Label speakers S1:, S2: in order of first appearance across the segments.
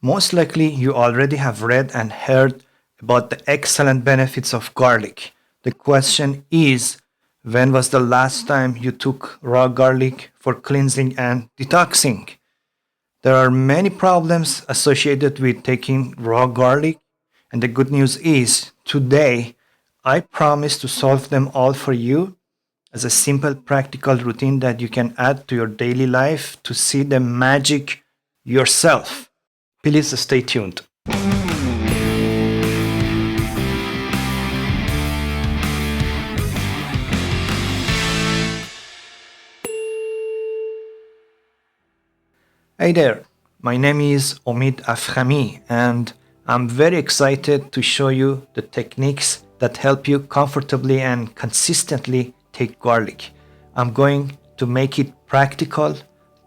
S1: Most likely, you already have read and heard about the excellent benefits of garlic. The question is, when was the last time you took raw garlic for cleansing and detoxing? There are many problems associated with taking raw garlic, and the good news is, today, I promise to solve them all for you as a simple practical routine that you can add to your daily life to see the magic yourself. Please stay tuned. Hey there, my name is Omid Afkhami, and I'm very excited to show you the techniques that help you comfortably and consistently take garlic. I'm going to make it practical,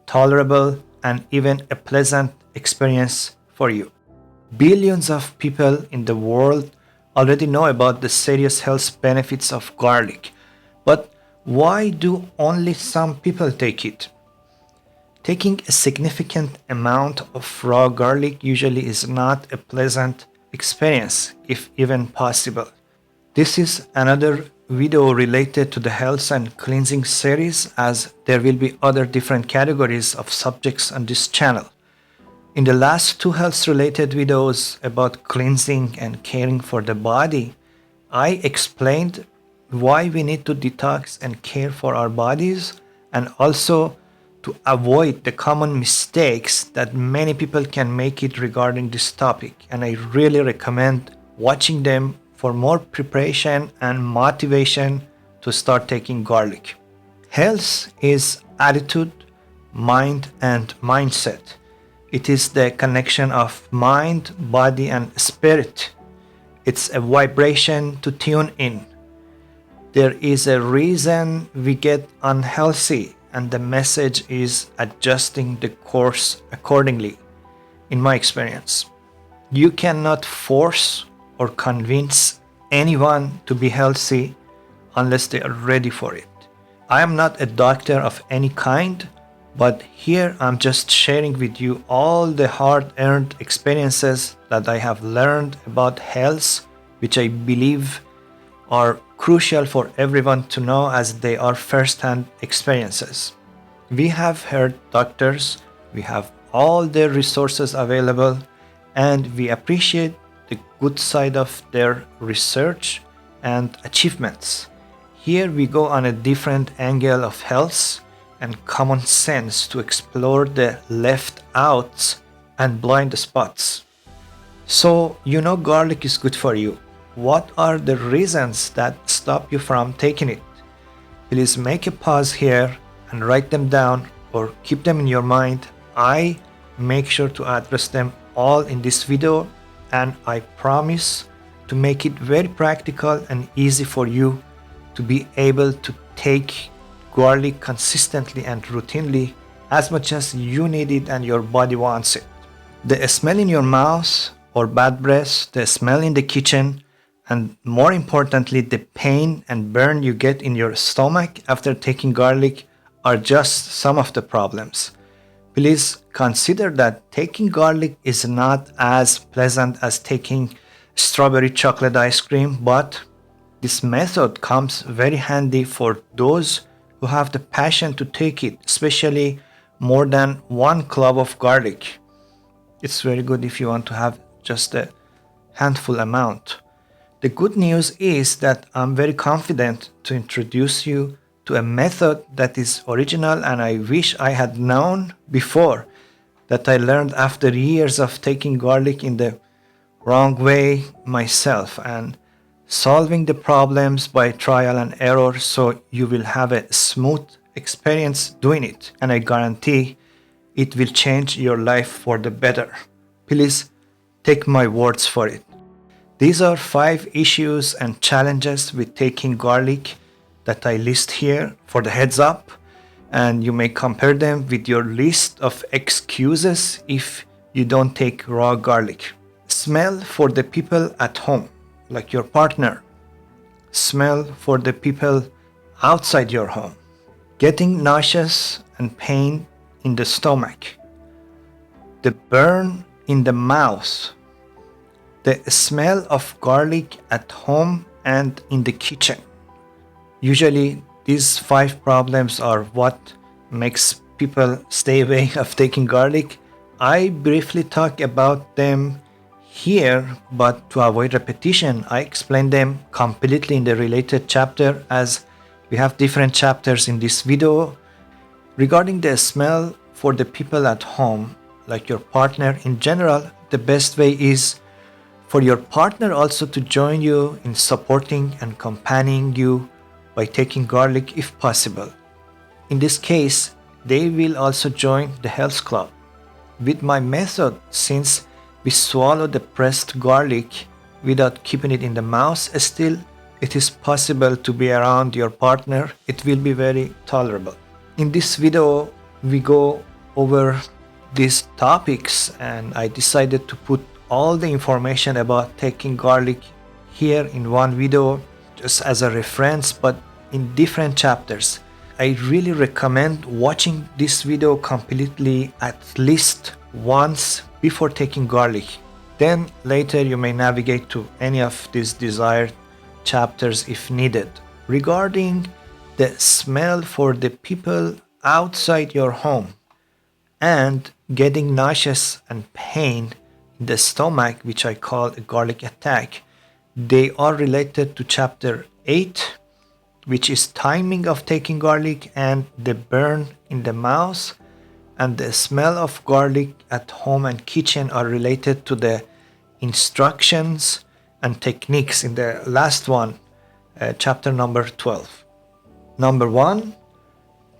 S1: tolerable, and even a pleasant experience for you. Billions of people in the world already know about the serious health benefits of garlic, but why do only some people take it? Taking a significant amount of raw garlic usually is not a pleasant experience, if even possible. This is another video related to the health and cleansing series, as there will be other different categories of subjects on this channel. In the last two health related videos about cleansing and caring for the body, I explained why we need to detox and care for our bodies, and also to avoid the common mistakes that many people can make it regarding this topic. And I really recommend watching them for more preparation and motivation to start taking garlic. Health is attitude, mind, and mindset. It is the connection of mind, body, and spirit. It's a vibration to tune in. There is a reason we get unhealthy, and the message is adjusting the course accordingly. In my experience, you cannot force or convince anyone to be healthy unless they are ready for it. I am not a doctor of any kind, but here I'm just sharing with you all the hard-earned experiences that I have learned about health, which I believe are crucial for everyone to know as they are first-hand experiences. We have heard doctors, we have all their resources available, and we appreciate the good side of their research and achievements. Here we go on a different angle of health and common sense to explore the left outs and blind spots. So, you know garlic is good for you. What are the reasons that stop you from taking it? Please make a pause here and write them down or keep them in your mind. I make sure to address them all in this video, and I promise to make it very practical and easy for you to be able to take garlic consistently and routinely as much as you need it and your body wants it. The smell in your mouth or bad breath, the smell in the kitchen, and more importantly, the pain and burn you get in your stomach after taking garlic are just some of the problems. Please consider that taking garlic is not as pleasant as taking strawberry chocolate ice cream, but this method comes very handy for those who have the passion to take it, especially more than one clove of garlic. It's very good if you want to have just a handful amount. The good news is that I'm very confident to introduce you to a method that is original, and I wish I had known before, that I learned after years of taking garlic in the wrong way myself and solving the problems by trial and error, so you will have a smooth experience doing it, and I guarantee it will change your life for the better. Please take my words for it. These are 5 issues and challenges with taking garlic that I list here for the heads up, and you may compare them with your list of excuses if you don't take raw garlic. Smell for the people at home, like your partner. Smell for the people outside your home. Getting nauseous and pain in the stomach. The burn in the mouth, the smell of garlic at home and in the kitchen. Usually, these 5 problems are what makes people stay away of taking garlic. I briefly talk about them here, but to avoid repetition, I explain them completely in the related chapter, as we have different chapters in this video. Regarding the smell for the people at home, like your partner in general, the best way is for your partner also to join you in supporting and accompanying you by taking garlic if possible. In this case, they will also join the health club. With my method, since we swallow the pressed garlic without keeping it in the mouth, still it is possible to be around your partner. It will be very tolerable. In this video, we go over these topics, and I decided to put all the information about taking garlic here in one video just as a reference, but in different chapters. I really recommend watching this video completely at least once before taking garlic. Then later you may navigate to any of these desired chapters if needed. Regarding the smell for the people outside your home and getting nauseous and pain in the stomach, which I call a garlic attack, they are related to chapter 8, which is timing of taking garlic and the burn in the mouth, and the smell of garlic at home and kitchen are related to the instructions and techniques in the last one, chapter number 12. Number 1,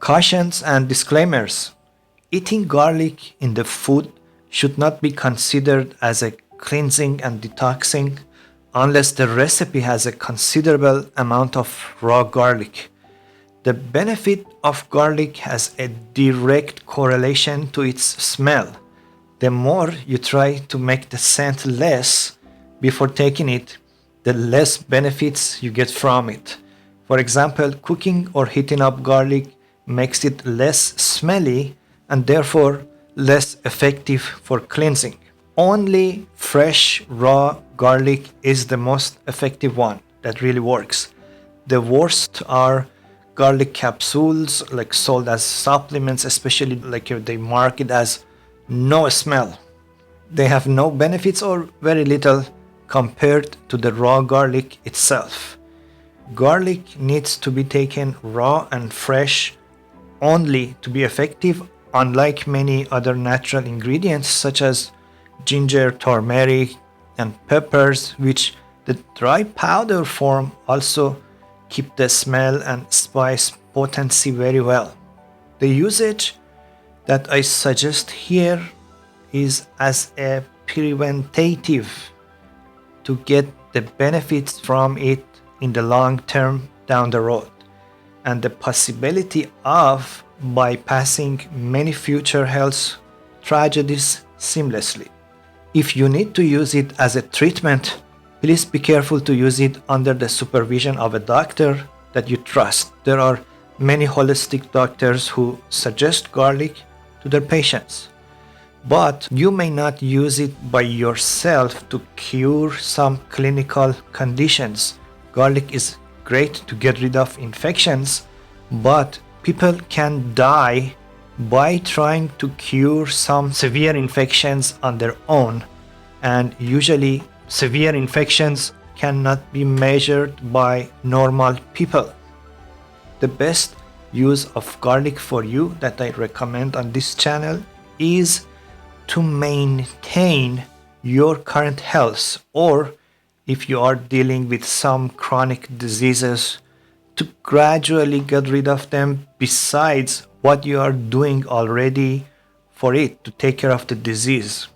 S1: cautions and disclaimers. Eating garlic in the food should not be considered as a cleansing and detoxing unless the recipe has a considerable amount of raw garlic. The benefit of garlic has a direct correlation to its smell. The more you try to make the scent less before taking it, the less benefits you get from it. For example, cooking or heating up garlic makes it less smelly and therefore less effective for cleansing. Only fresh raw garlic is the most effective one that really works. The worst are garlic capsules, like sold as supplements, especially like if they market as no smell. They have no benefits or very little compared to the raw garlic itself. Garlic needs to be taken raw and fresh only to be effective, unlike many other natural ingredients such as ginger, turmeric, and peppers, which the dry powder form also keep the smell and spice potency very well. The usage that I suggest here is as a preventative to get the benefits from it in the long term down the road, and the possibility of bypassing many future health tragedies seamlessly. If you need to use it as a treatment, please be careful to use it under the supervision of a doctor that you trust. There are many holistic doctors who suggest garlic to their patients, but you may not use it by yourself to cure some clinical conditions. Garlic is great to get rid of infections, but people can die by trying to cure some severe infections on their own, and usually severe infections cannot be measured by normal people. The best use of garlic for you that I recommend on this channel is to maintain your current health, or if you are dealing with some chronic diseases, to gradually get rid of them besides what you are doing already for it to take care of the disease.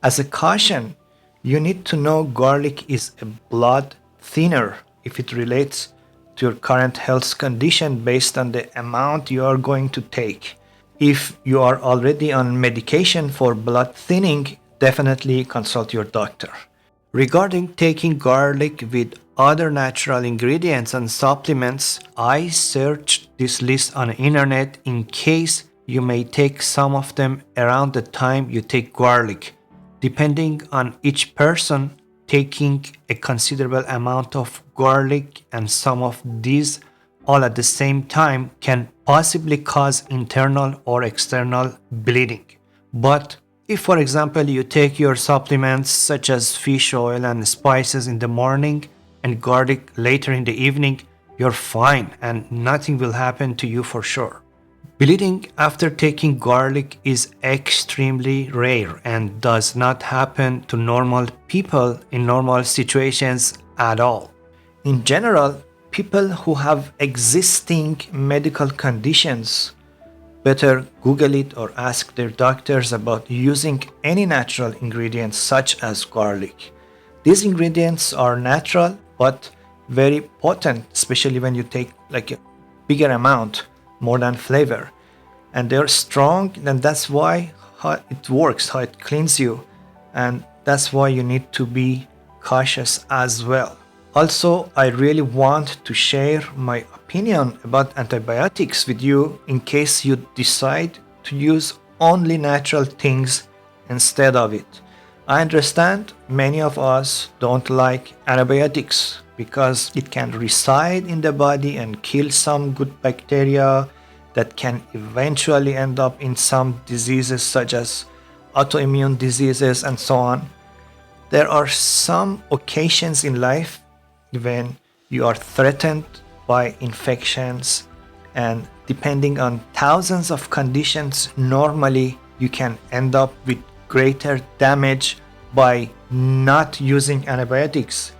S1: As a caution, you need to know garlic is a blood thinner if it relates to your current health condition based on the amount you are going to take. If you are already on medication for blood thinning, definitely consult your doctor. Regarding taking garlic with other natural ingredients and supplements, I searched this list on the internet in case you may take some of them around the time you take garlic. depending on each person, taking a considerable amount of garlic and some of these all at the same time can possibly cause internal or external bleeding. But if, for example, you take your supplements such as fish oil and spices in the morning and garlic later in the evening, you're fine and nothing will happen to you for sure. Bleeding after taking garlic is extremely rare and does not happen to normal people in normal situations at all. In general, people who have existing medical conditions better Google it or ask their doctors about using any natural ingredients such as garlic. These ingredients are natural but very potent, especially when you take like a bigger amount, more than flavor. And they're strong, and that's why how it works, how it cleans you. And that's why you need to be cautious as well. Also, I really want to share my opinion about antibiotics with you in case you decide to use only natural things instead of it. I understand many of us don't like antibiotics because it can reside in the body and kill some good bacteria that can eventually end up in some diseases such as autoimmune diseases and so on. There are some occasions in life when you are threatened by infections, and depending on thousands of conditions, normally you can end up with greater damage by not using antibiotics.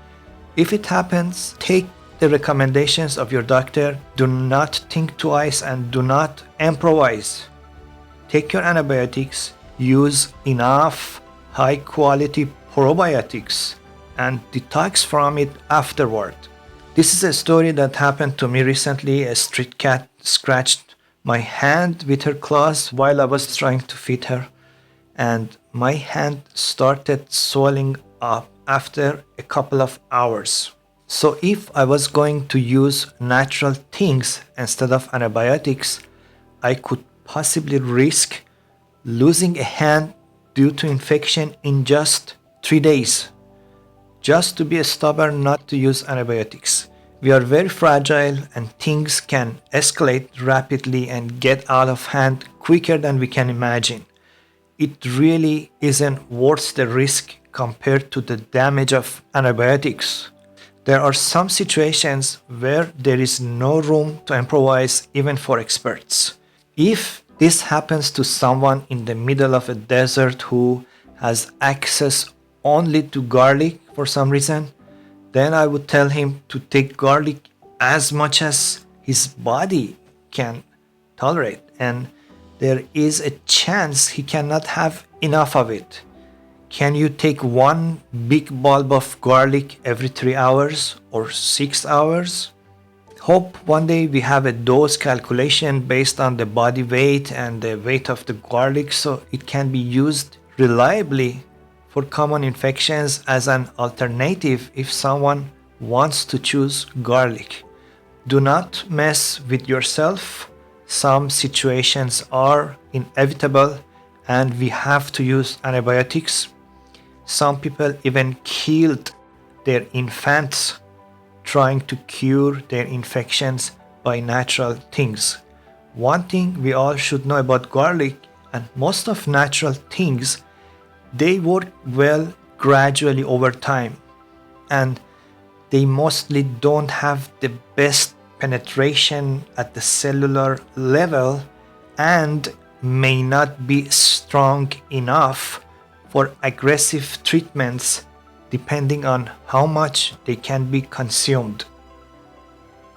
S1: If it happens, take the recommendations of your doctor. Do not think twice and do not improvise. Take your antibiotics, use enough high quality probiotics and detox from it afterward. This is a story that happened to me recently. A street cat scratched my hand with her claws while I was trying to feed her, and my hand started swelling up after a couple of hours. So if I was going to use natural things instead of antibiotics, I could possibly risk losing a hand due to infection in just 3 days. Just to be stubborn not to use antibiotics. We are very fragile and things can escalate rapidly and get out of hand quicker than we can imagine. It really isn't worth the risk compared to the damage of antibiotics. There are some situations where there is no room to improvise even for experts. If this happens to someone in the middle of a desert who has access only to garlic for some reason, then I would tell him to take garlic as much as his body can tolerate, and there is a chance he cannot have enough of it. Can you take one big bulb of garlic every 3 hours or 6 hours? Hope one day we have a dose calculation based on the body weight and the weight of the garlic so it can be used reliably for common infections as an alternative if someone wants to choose garlic. Do not mess with yourself. Some situations are inevitable and we have to use antibiotics. Some people even killed their infants trying to cure their infections by natural things. One thing we all should know about garlic and most of natural things, they work well gradually over time, and they mostly don't have the best penetration at the cellular level and may not be strong enough for aggressive treatments depending on how much they can be consumed.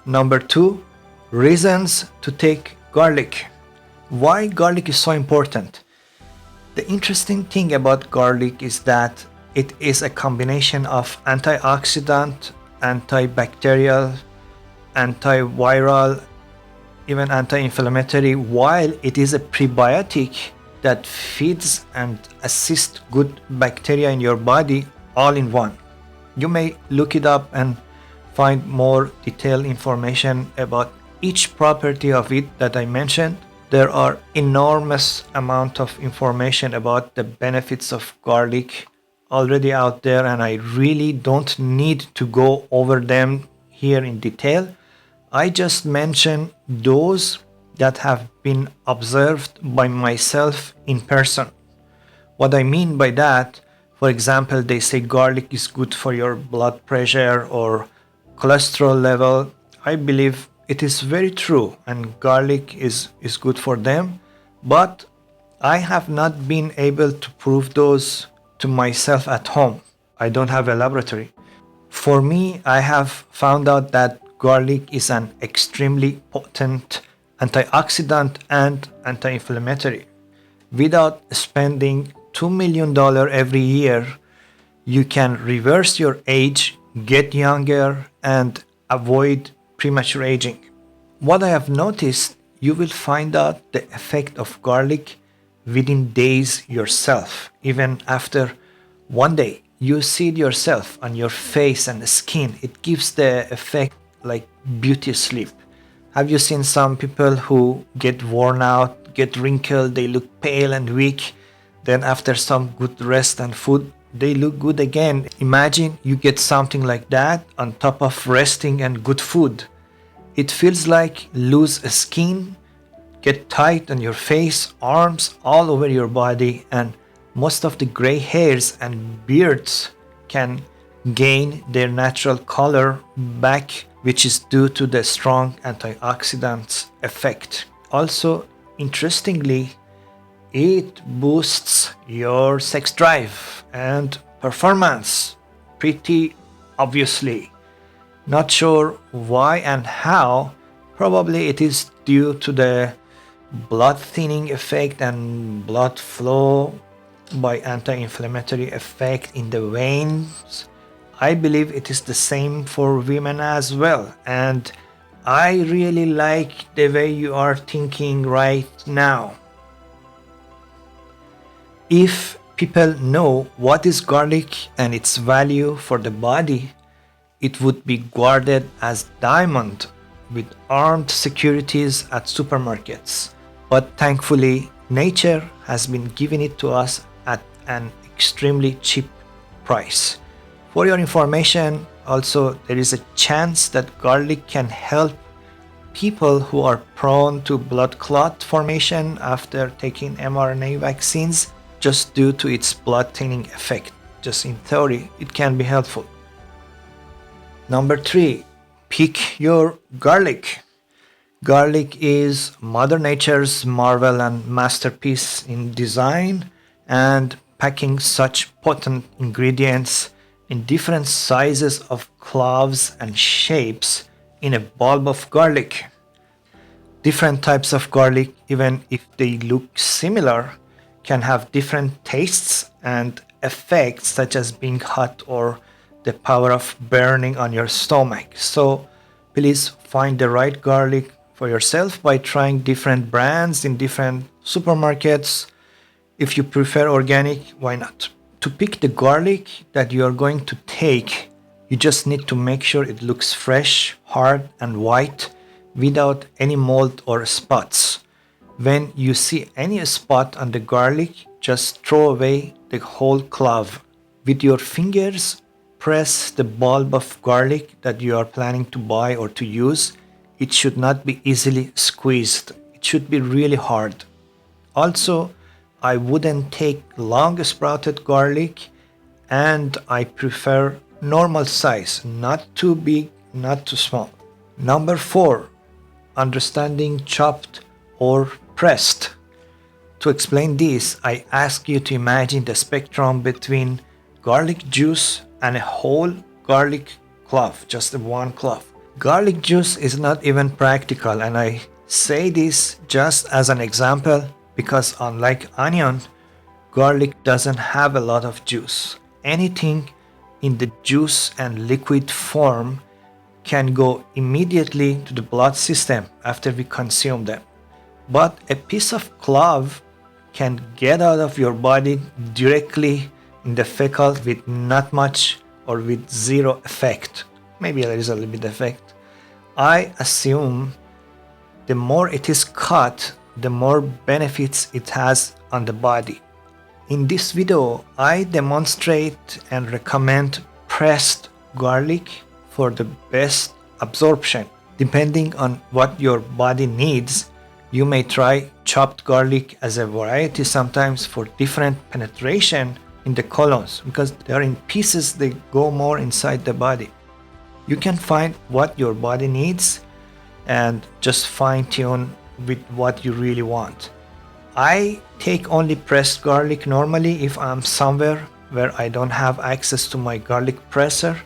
S1: Number 2, reasons to take garlic. Why garlic is so important? The interesting thing about garlic is that it is a combination of antioxidant, antibacterial, antiviral, even anti-inflammatory, while it is a prebiotic that feeds and assists good bacteria in your body all in one. You may look it up and find more detailed information about each property of it that I mentioned. There are enormous amount of information about the benefits of garlic already out there, and I really don't need to go over them here in detail. I just mention those that have been observed by myself in person. What I mean by that, for example, they say garlic is good for your blood pressure or cholesterol level. I believe it is very true, and garlic is good for them. But I have not been able to prove those to myself at home. I don't have a laboratory. For me, I have found out that garlic is an extremely potent antioxidant and anti-inflammatory. Without spending $2 million every year, you can reverse your age, get younger, and avoid premature aging. What I have noticed, you will find out the effect of garlic within days yourself. Even after one day, you see it yourself on your face and skin. It gives the effect like beauty sleep. Have you seen some people who get worn out, get wrinkled, they look pale and weak? Then after some good rest and food, they look good again. Imagine you get something like that on top of resting and good food. It feels like lose skin, get tight on your face, arms, all over your body, and most of the gray hairs and beards can gain their natural color back, which is due to the strong antioxidants effect. Also, interestingly, it boosts your sex drive and performance pretty obviously. Not sure why and how. Probably it is due to the blood thinning effect and blood flow by anti-inflammatory effect in the veins. I believe it is the same for women as well, and I really like the way you are thinking right now. If people know what is garlic and its value for the body, it would be guarded as diamond with armed securities at supermarkets. But thankfully, nature has been giving it to us at an extremely cheap price. For your information, also, there is a chance that garlic can help people who are prone to blood clot formation after taking mRNA vaccines just due to its blood thinning effect. Just in theory, it can be helpful. Number 3, pick your garlic. Garlic is Mother Nature's marvel and masterpiece in design and packing such potent ingredients in different sizes of cloves and shapes in a bulb of garlic. Different types of garlic, even if they look similar, can have different tastes and effects, such as being hot or the power of burning on your stomach. So please find the right garlic for yourself by trying different brands in different supermarkets. If you prefer organic, why not? To pick the garlic that you are going to take, you just need to make sure it looks fresh, hard, and white without any mold or spots. When you see any spot on the garlic, just throw away the whole clove. With your fingers, press the bulb of garlic that you are planning to buy or to use. It should not be easily squeezed. It should be really hard. Also, I wouldn't take long sprouted garlic, and I prefer normal size, not too big, not too small. Number 4, understanding chopped or pressed. To explain this, I ask you to imagine the spectrum between garlic juice and a whole garlic clove, just one clove. Garlic juice is not even practical, and I say this just as an example because unlike onion, garlic doesn't have a lot of juice. Anything in the juice and liquid form can go immediately to the blood system after we consume them. But a piece of clove can get out of your body directly in the fecal with not much or with zero effect. Maybe there is a little bit effect. I assume the more it is cut, the more benefits it has on the body. In this video, I demonstrate and recommend pressed garlic for the best absorption. Depending on what your body needs, you may try chopped garlic as a variety sometimes for different penetration in the colons, because they are in pieces, they go more inside the body. You can find what your body needs and just fine tune with what you really want. I take only pressed garlic normally if I'm somewhere where I don't have access to my garlic presser.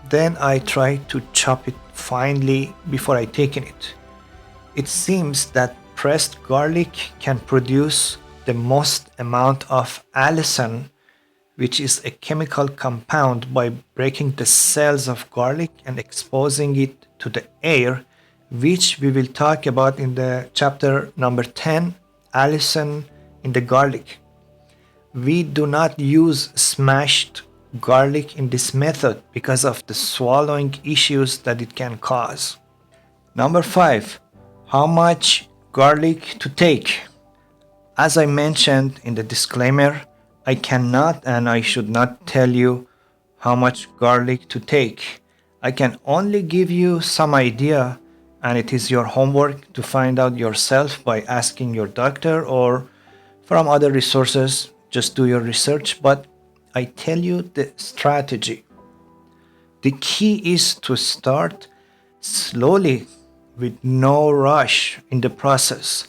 S1: Then I try to chop it finely before I take it. It seems that pressed garlic can produce the most amount of allicin, which is a chemical compound, by breaking the cells of garlic and exposing it to the air, which we will talk about in the chapter number 10, Allicin in the Garlic. We do not use smashed garlic in this method because of the swallowing issues that it can cause. Number 5, how much garlic to take? As I mentioned in the disclaimer, I cannot and I should not tell you how much garlic to take. I can only give you some idea, and it is your homework to find out yourself by asking your doctor or from other resources. Just do your research, but I tell you the strategy. The key is to start slowly with no rush in the process.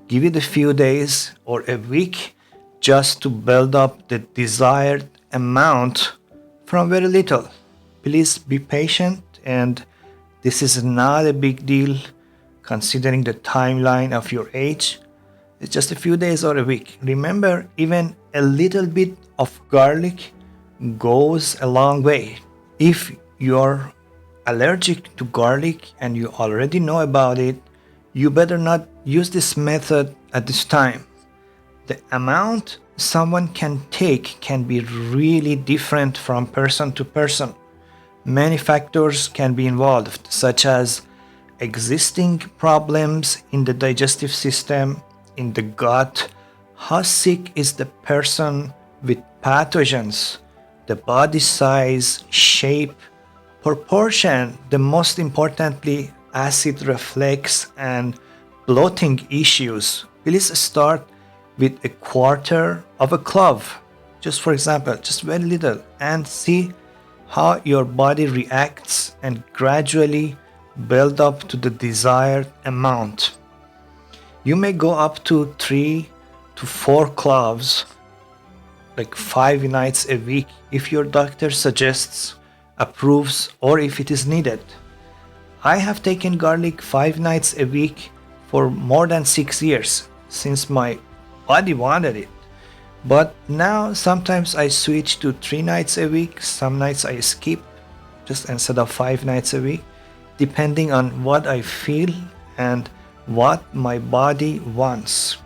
S1: Give it a few days or a week just to build up the desired amount from very little. Please be patient, and this is not a big deal considering the timeline of your age. It's just a few days or a week. Remember, even a little bit of garlic goes a long way. If you're allergic to garlic and you already know about it, you better not use this method at this time. The amount someone can take can be really different from person to person. Many factors can be involved, such as existing problems in the digestive system, in the gut, how sick is the person with pathogens, the body size, shape, proportion, the most importantly, acid reflux and bloating issues. Please start with a quarter of a clove, just for example, just very little, and see how your body reacts and gradually build up to the desired amount. You may go up to 3 to 4 cloves, like 5 nights a week, if your doctor suggests, approves, or if it is needed. I have taken garlic 5 nights a week for more than 6 years, since my body wanted it. But now sometimes I switch to 3 nights a week, some nights I skip, just instead of 5 nights a week, depending on what I feel and what my body wants.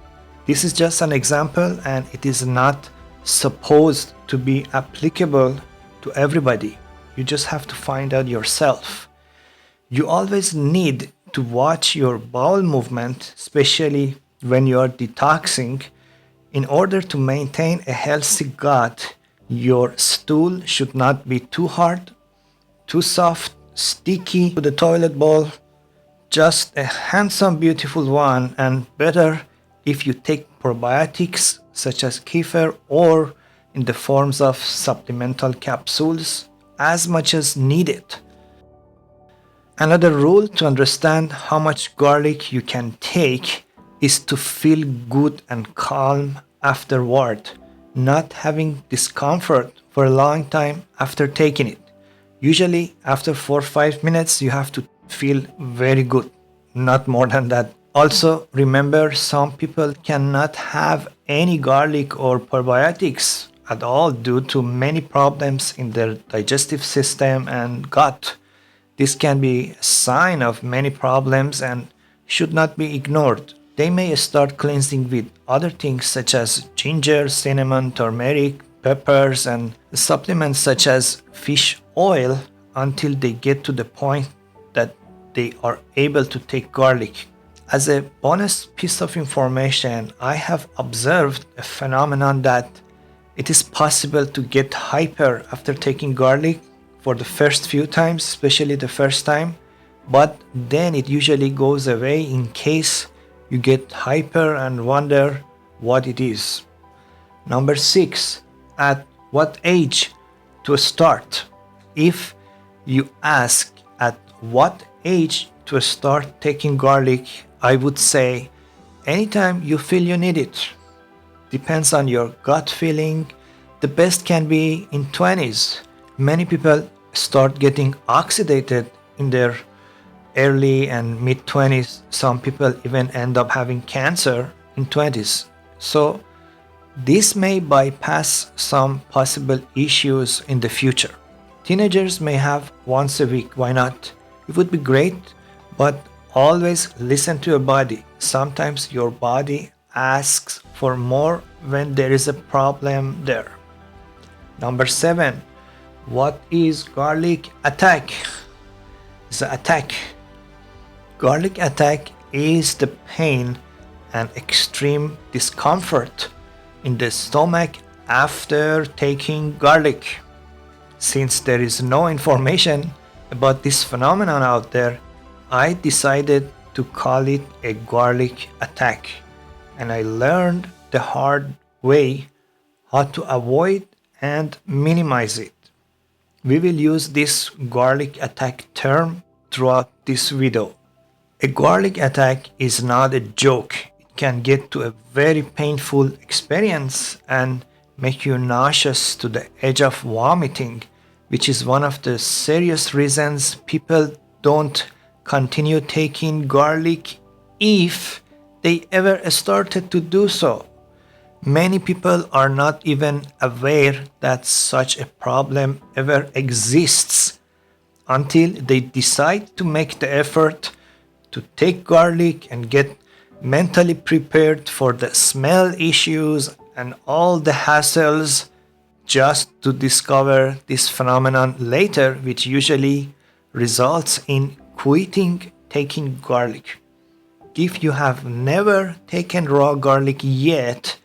S1: This is just an example, and it is not supposed to be applicable to everybody. You just have to find out yourself. You always need to watch your bowel movement, especially when you are detoxing. In order to maintain a healthy gut, your stool should not be too hard, too soft, sticky to the toilet bowl. Just a handsome, beautiful one, and better if you take probiotics such as kefir or in the forms of supplemental capsules as much as needed. Another rule to understand how much garlic you can take is to feel good and calm afterward, not having discomfort for a long time after taking it. Usually after 4 or 5 minutes you have to feel very good, not more than that. Also remember, some people cannot have any garlic or probiotics at all due to many problems in their digestive system and gut. This can be a sign of many problems and should not be ignored. They may start cleansing with other things such as ginger, cinnamon, turmeric, peppers, and supplements such as fish oil until they get to the point that they are able to take garlic. As a bonus piece of information, I have observed a phenomenon that it is possible to get hyper after taking garlic for the first few times, especially the first time, but then it usually goes away in case you get hyper and wonder what it is. Number 6, at what age to start? If you ask at what age to start taking garlic, I would say anytime you feel you need it. Depends on your gut feeling. The best can be in 20s. Many people start getting oxidated in their early and mid 20s. Some people even end up having cancer in 20s. So this may bypass some possible issues in the future. Teenagers may have once a week, why not? It would be great, but always listen to your body. Sometimes your body asks for more when there is a problem there. Number 7, what is garlic attack? It's an attack. Garlic attack is the pain and extreme discomfort in the stomach after taking garlic. Since there is no information about this phenomenon out there, I decided to call it a garlic attack, and I learned the hard way how to avoid and minimize it. We will use this garlic attack term throughout this video. A garlic attack is not a joke. It can get to a very painful experience and make you nauseous to the edge of vomiting, which is one of the serious reasons people don't continue taking garlic if they ever started to do so. Many people are not even aware that such a problem ever exists until they decide to make the effort to take garlic and get mentally prepared for the smell issues and all the hassles just to discover this phenomenon later, which usually results in quitting taking garlic. If you have never taken raw garlic yet,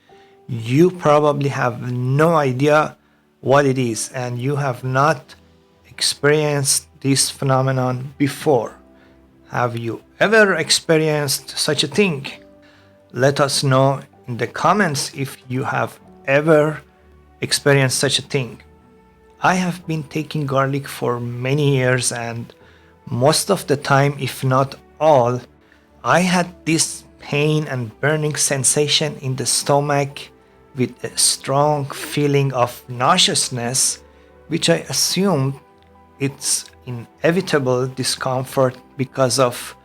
S1: you probably have no idea what it is and you have not experienced this phenomenon before. Have you ever experienced such a thing? Let us know in the comments if you have ever experienced such a thing. I have been taking garlic for many years, and most of the time, if not all, I had this pain and burning sensation in the stomach with a strong feeling of nauseousness, which I assumed it's inevitable discomfort because of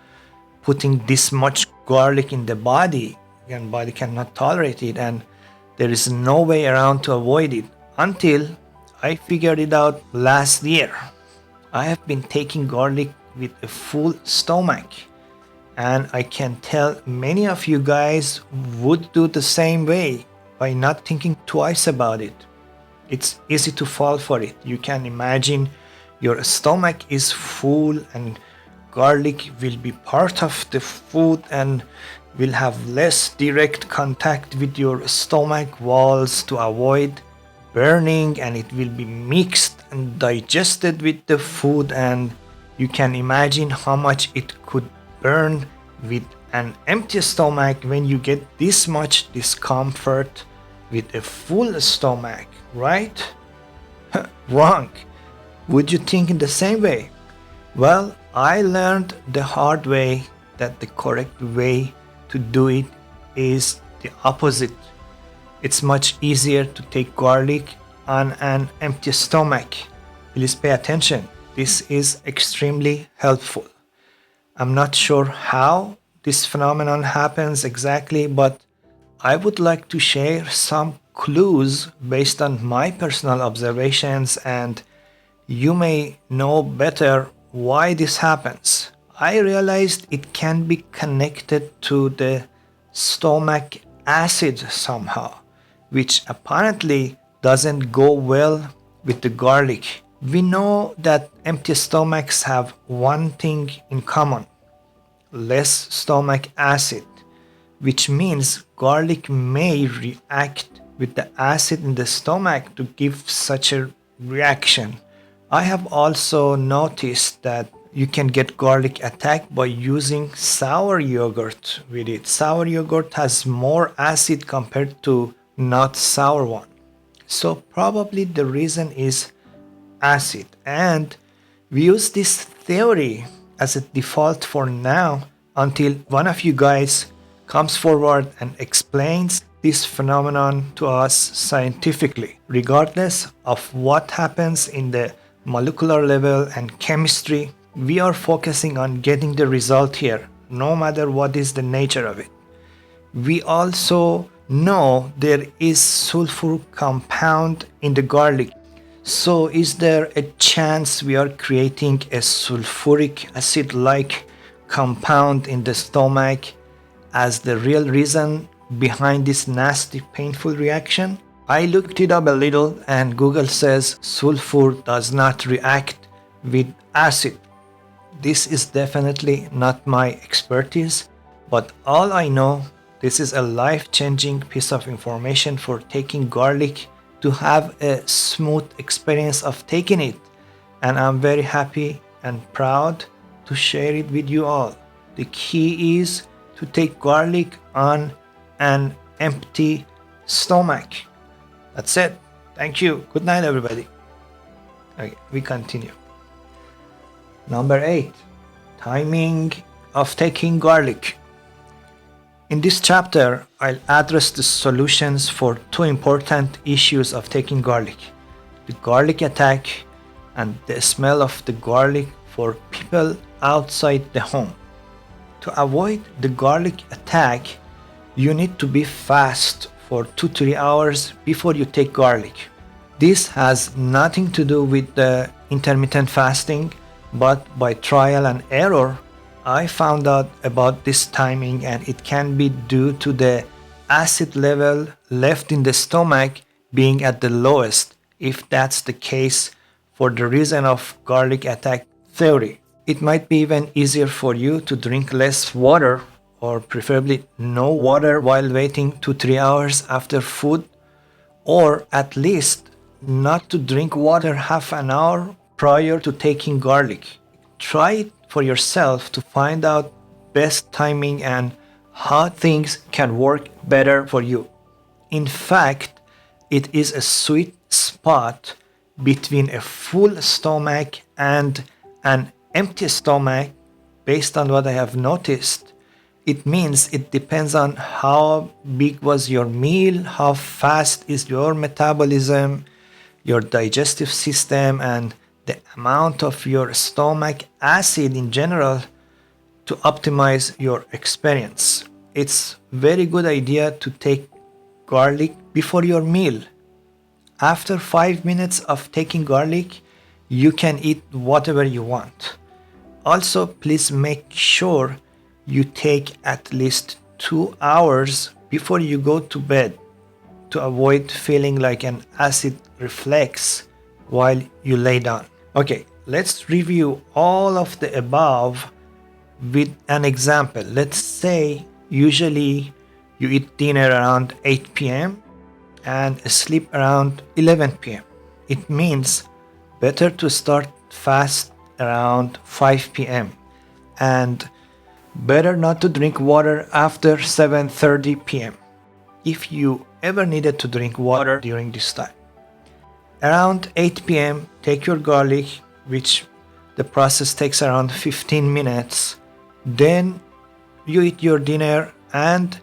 S1: putting this much garlic in the body, and body cannot tolerate it, and there is no way around to avoid it until I figured it out last year. I have been taking garlic with a full stomach, and I can tell many of you guys would do the same way by not thinking twice about it. It's easy to fall for it. You can imagine your stomach is full and garlic will be part of the food and will have less direct contact with your stomach walls to avoid burning, and it will be mixed and digested with the food, and you can imagine how much it could burn with an empty stomach when you get this much discomfort with a full stomach, right? Wrong. Would you think in the same way? Well, I learned the hard way that the correct way to do it is the opposite. It's much easier to take garlic on an empty stomach. Please pay attention. This is extremely helpful. I'm not sure how this phenomenon happens exactly, but I would like to share some clues based on my personal observations, and you may know better why this happens. I realized it can be connected to the stomach acid somehow, which apparently doesn't go well with the garlic. We know that empty stomachs have one thing in common. less stomach acid, which means garlic may react with the acid in the stomach to give such a reaction. I have also noticed that you can get garlic attack by using sour yogurt with it. Sour yogurt has more acid compared to not sour one. So probably the reason is acid. And we use this theory as a default for now until one of you guys comes forward and explains this phenomenon to us scientifically. Regardless of what happens in the molecular level and chemistry, we are focusing on getting the result here, no matter what is the nature of it. We also know there is sulfur compound in the garlic. So is there a chance we are creating a sulfuric acid-like compound in the stomach as the real reason behind this nasty, painful reaction? I looked it up a little and Google says sulfur does not react with acid. This is definitely not my expertise, but all I know, this is a life-changing piece of information for taking garlic to have a smooth experience of taking it. And I'm very happy and proud to share it with you all. The key is to take garlic on an empty stomach. That's it. Thank you. Good night, everybody. Okay, we continue. Number 8, timing of taking garlic. In this chapter, I'll address the solutions for 2 important issues of taking garlic: the garlic attack and the smell of the garlic for people outside the home. To avoid the garlic attack, you need to be fast for 2-3 hours before you take garlic. This has nothing to do with the intermittent fasting, but by trial and error, I found out about this timing, and it can be due to the acid level left in the stomach being at the lowest, if that's the case for the reason of garlic attack theory. It might be even easier for you to drink less water, or preferably no water while waiting 2-3 hours after food, or at least not to drink water half an hour prior to taking garlic. Try it for yourself to find out best timing and how things can work better for you. In fact, it is a sweet spot between a full stomach and an empty stomach. Based on what I have noticed, it means it depends on how big was your meal, how fast is your metabolism, your digestive system, and the amount of your stomach acid in general to optimize your experience. It's very good idea to take garlic before your meal. After 5 minutes of taking garlic, you can eat whatever you want. Also, please make sure you take at least 2 hours before you go to bed to avoid feeling like an acid reflex while you lay down. Okay, let's review all of the above with an example. Let's say usually you eat dinner around 8 p.m. and sleep around 11 p.m. It means better to start fast around 5 p.m. and better not to drink water after 7:30 p.m. if you ever needed to drink water during this time. Around 8 p.m., take your garlic, which the process takes around 15 minutes. Then you eat your dinner and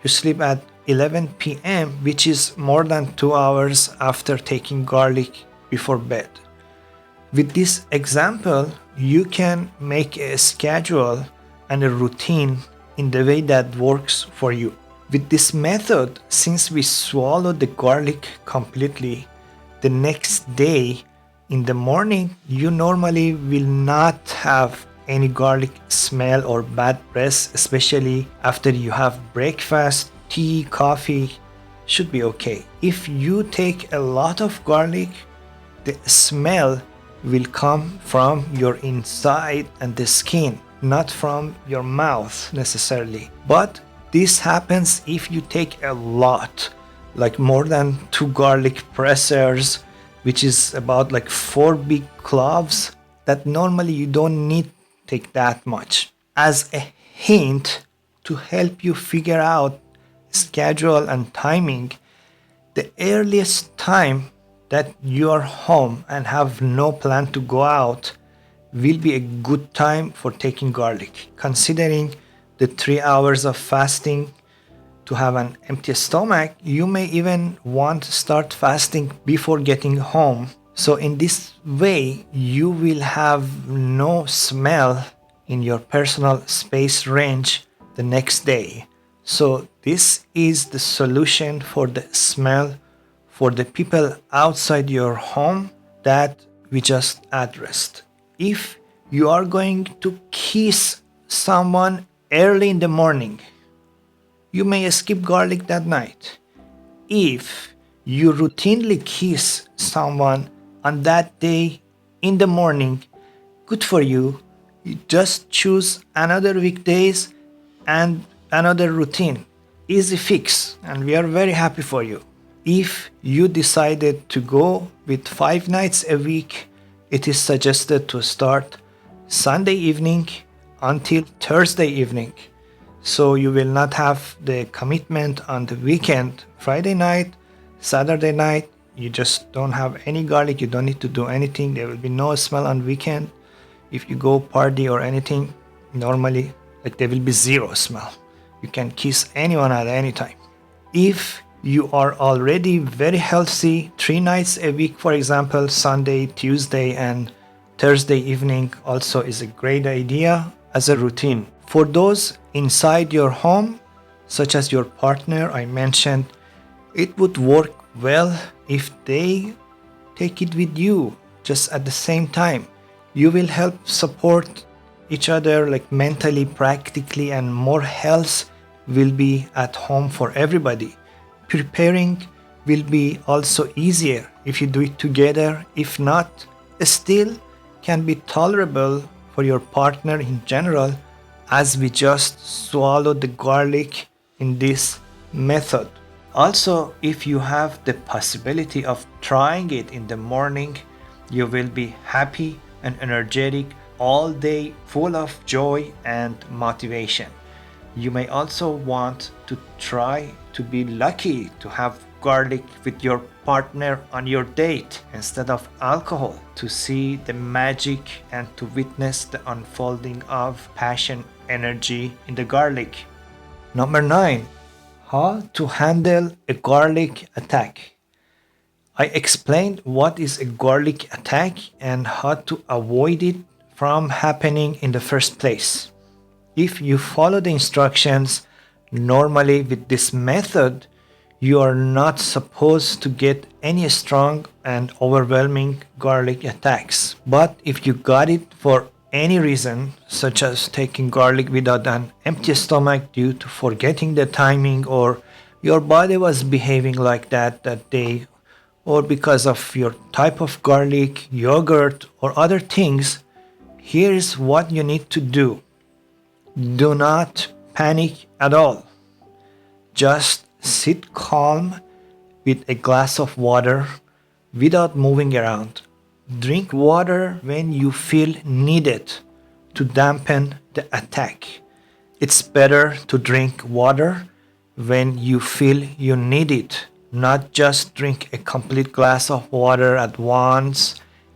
S1: you sleep at 11 p.m., which is more than 2 hours after taking garlic before bed. With this example, you can make a schedule and a routine in the way that works for you. With this method, since we swallow the garlic completely, the next day in the morning, you normally will not have any garlic smell or bad breath, especially after you have breakfast, tea, coffee, should be okay. If you take a lot of garlic, the smell will come from your inside and the skin. not from your mouth necessarily. But this happens if you take a lot, like more than 2 garlic pressers, which is about like 4 big cloves, that normally you don't need to take that much. As a hint to help you figure out schedule and timing, the earliest time that you are home and have no plan to go out will be a good time for taking garlic. Considering the 3 hours of fasting to have an empty stomach, you may even want to start fasting before getting home. So in this way, you will have no smell in your personal space range the next day. So this is the solution for the smell for the people outside your home that we just addressed. If you are going to kiss someone early in the morning, you may skip garlic that night. If you routinely kiss someone on that day in the morning, good for you. You just choose another weekdays and another routine. Easy fix, and we are very happy for you. If you decided to go with 5 nights a week, it is suggested to start Sunday evening until Thursday evening. So you will not have the commitment on the weekend, Friday night, Saturday night. You just don't have any garlic. You don't need to do anything. There will be no smell on weekend. If you go party or anything, normally like there will be zero smell. You can kiss anyone at any time. If you are already very healthy, 3 nights a week, for example, Sunday, Tuesday, and Thursday evening also is a great idea as a routine. For those inside your home, such as your partner, I mentioned, it would work well if they take it with you just at the same time. You will help support each other like mentally, practically, and more health will be at home for everybody. Preparing will be also easier if you do it together. If not, still can be tolerable for your partner in general, as we just swallow the garlic in this method. Also, if you have the possibility of trying it in the morning, you will be happy and energetic all day, full of joy and motivation. You may also want to try to be lucky to have garlic with your partner on your date instead of alcohol, to see the magic and to witness the unfolding of passion energy in the garlic. Number 9, how to handle a garlic attack. I explained what is a garlic attack and how to avoid it from happening in the first place. If you follow the instructions normally with this method, you are not supposed to get any strong and overwhelming garlic attacks. But if you got it for any reason, such as taking garlic without an empty stomach due to forgetting the timing, or your body was behaving like that day, or because of your type of garlic, yogurt, or other things, here is what you need to do. Do not panic at all. Just sit calm with a glass of water without moving around. Drink water when you feel needed to dampen the attack. It's better to drink water when you feel you need it, not just drink a complete glass of water at once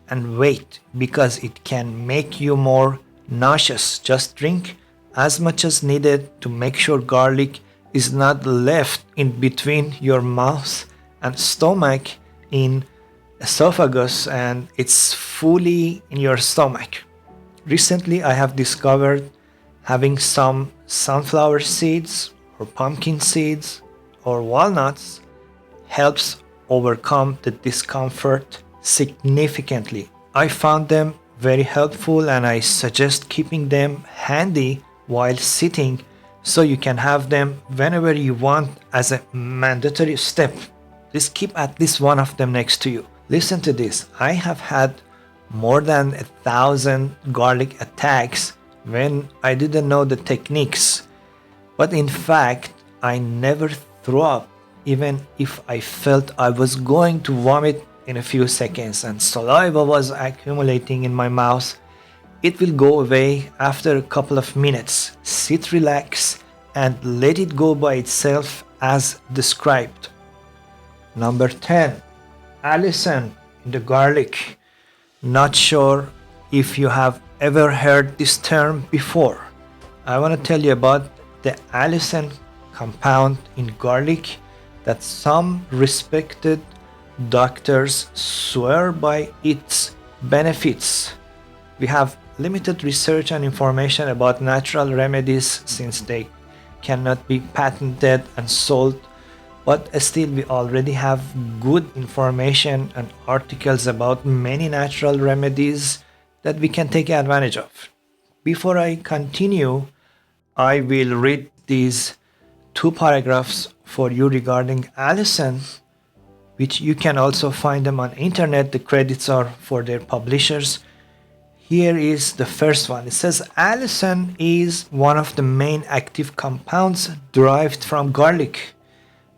S1: and wait, because it can make you more nauseous. Just drink as much as needed to make sure garlic is not left in between your mouth and stomach in esophagus, and it's fully in your stomach. Recently, I have discovered having some sunflower seeds or pumpkin seeds or walnuts helps overcome the discomfort significantly. I found them very helpful, and I suggest keeping them handy while sitting so you can have them whenever you want as a mandatory step. Just keep at least one of them next to you. Listen to this. I have had more than 1,000 garlic attacks when I didn't know the techniques. But in fact, I never threw up, even if I felt I was going to vomit in a few seconds and saliva was accumulating in my mouth. It will go away after a couple of minutes. Sit relax and let it go by itself as described. Number 10. Allicin in the Garlic. Not sure if you have ever heard this term before. I want to tell you about the allicin compound in garlic that some respected doctors swear by its benefits. We have limited research and information about natural remedies since they cannot be patented and sold, but still we already have good information and articles about many natural remedies that we can take advantage of. Before I continue, I will read these two paragraphs for you regarding allicin, which you can also find them on internet. The credits are for their publishers. Here is the first one. It says allicin is one of the main active compounds derived from garlic.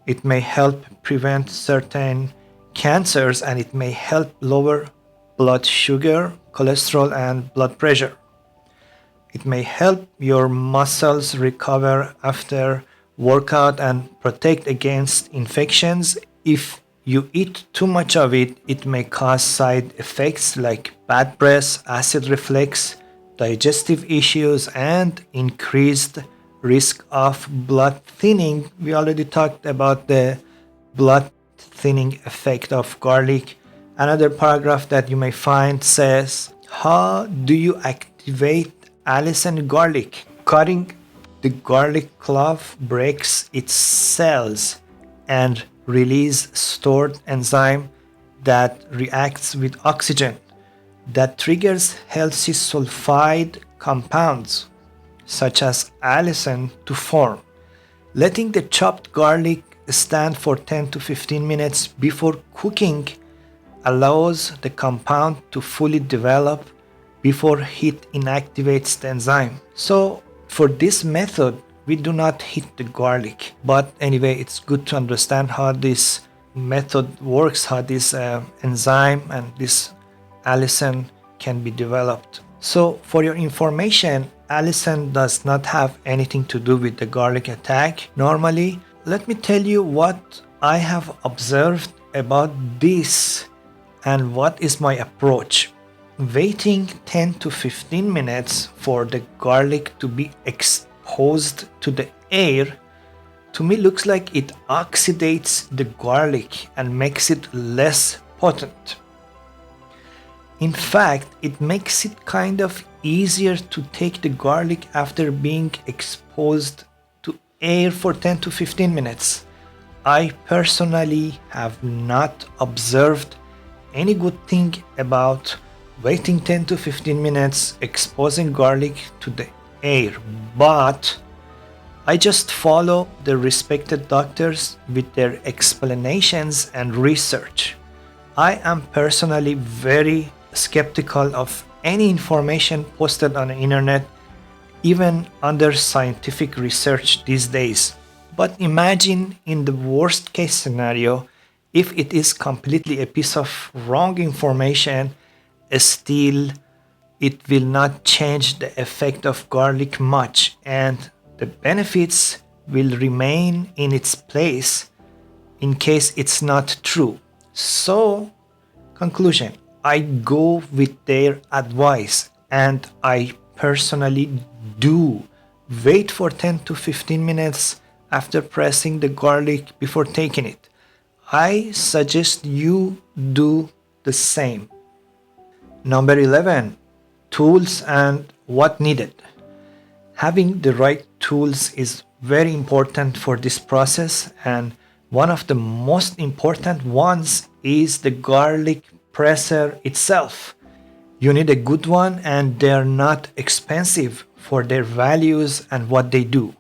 S1: It may help prevent certain cancers and it may help lower blood sugar, cholesterol, and blood pressure. It may help your muscles recover after workout and protect against infections. If you eat too much of it, it may cause side effects like bad breath, acid reflux, digestive issues, and increased risk of blood thinning. We already talked about the blood thinning effect of garlic. Another paragraph that you may find says, how do you activate allicin garlic? Cutting the garlic clove breaks its cells and release stored enzyme that reacts with oxygen that triggers healthy sulfide compounds such as allicin to form. Letting the chopped garlic stand for 10 to 15 minutes before cooking allows the compound to fully develop before heat inactivates the enzyme. So for this method, we do not heat the garlic. But anyway, it's good to understand how this method works, how this enzyme and this allicin can be developed. So for your information, allicin does not have anything to do with the garlic attack. Normally, let me tell you what I have observed about this and what is my approach. Waiting 10 to 15 minutes for the garlic to be exposed to the air, to me looks like it oxidates the garlic and makes it less potent. In fact, it makes it kind of easier to take the garlic after being exposed to air for 10 to 15 minutes. I personally have not observed any good thing about waiting 10 to 15 minutes exposing garlic to the air, but I just follow the respected doctors with their explanations and research. I am personally very skeptical of any information posted on the internet, even under scientific research these days. But imagine in the worst case scenario, if it is completely a piece of wrong information, still it will not change the effect of garlic much and the benefits will remain in its place in case it's not true. So, conclusion, I go with their advice and I personally do wait for 10 to 15 minutes after pressing the garlic before taking it. I suggest you do the same. Number 11, tools and what needed. Having the right tools is very important for this process, and one of the most important ones is the garlic presser itself. You need a good one and they're not expensive for their values and what they do.